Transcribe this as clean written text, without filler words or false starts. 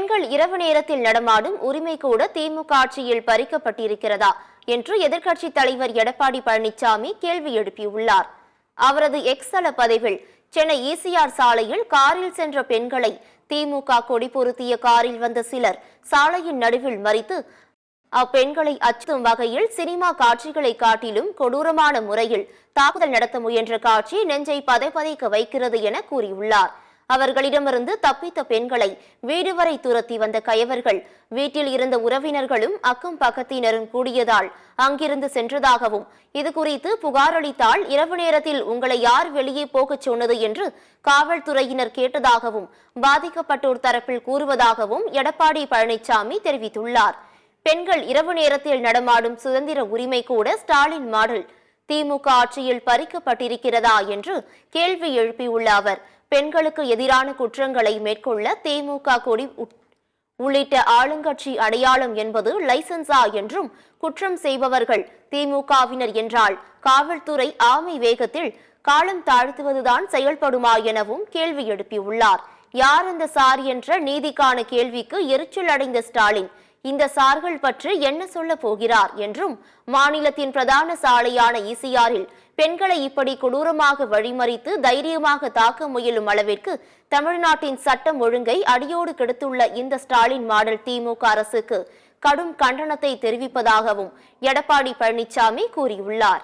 பெண்கள் இரவு நேரத்தில் நடமாடும் உரிமை கூட திமுக ஆட்சியில் பறிக்கப்பட்டிருக்கிறதா என்று எதிர்க்கட்சித் தலைவர் எடப்பாடி பழனிசாமி கேள்வி எழுப்பியுள்ளார். அவரது எக்ஸ் தள பதிவில் சென்னை ஈசிஆர் சாலையில் காரில் சென்ற பெண்களை திமுக கொடி பொருத்திய காரில் வந்த சிலர் சாலையின் நடுவில் மறித்து அப்பெண்களை அச்சுறுத்தும் வகையில் சினிமா காட்சிகளை காட்டிலும் கொடூரமான முறையில் தாக்குதல் நடத்த முயன்ற காட்சி நெஞ்சை பதைபதைக்க வைக்கிறது என கூறியுள்ளார். அவர்களிடமிருந்து தப்பித்த பெண்களை வீடு வரை துரத்தி வந்த கயவர்கள் வீட்டில் இருந்த உறவினர்களும் அக்கம் பக்கத்தினரும் கூடியதால் அங்கிருந்து சென்றதாகவும், இதுகுறித்து புகார் அளித்தால் இரவு நேரத்தில் உங்களை யார் வெளியே போகச் சொன்னது என்று காவல்துறையினர் கேட்டதாகவும் பாதிக்கப்பட்டோர் தரப்பில் கூறுவதாகவும் எடப்பாடி பழனிசாமி தெரிவித்துள்ளார். பெண்கள் இரவு நேரத்தில் நடமாடும் சுதந்திர உரிமை கூட ஸ்டாலின் மாடல் திமுக ஆட்சியில் பறிக்கப்பட்டிருக்கிறதா என்று கேள்வி எழுப்பியுள்ள அவர், பெண்களுக்கு எதிரான குற்றங்களை மேற்கொள்ள திமுக கொடி உள்ளிட்ட ஆளுங்கட்சி அடையாளம் என்பது லைசன்ஸா என்றும், குற்றம் செய்பவர்கள் திமுகவினர் என்றால் காவல்துறை ஆமை வேகத்தில் காலம் தாழ்த்துவதுதான் செயல்படுமா எனவும் கேள்வி எழுப்பியுள்ளார். யார் அந்த சார் என்ற நீதிக்கான கேள்விக்கு எரிச்சல் அடைந்த ஸ்டாலின், இந்த சார்கள் பற்றி என்ன சொல்ல போகிறார் என்றும், மாநிலத்தின் பிரதான சாலையான ஈசிஆரில் பெண்களை இப்படி கொடூரமாக வழிமறித்து தைரியமாக தாக்க முயலும் அளவிற்கு தமிழ்நாட்டின் சட்டம் ஒழுங்கை அடியோடு கெடுத்துள்ள இந்த ஸ்டாலின் மாடல் திமுக அரசுக்கு கடும் கண்டனத்தை தெரிவிப்பதாகவும் எடப்பாடி பழனிசாமி கூறியுள்ளார்.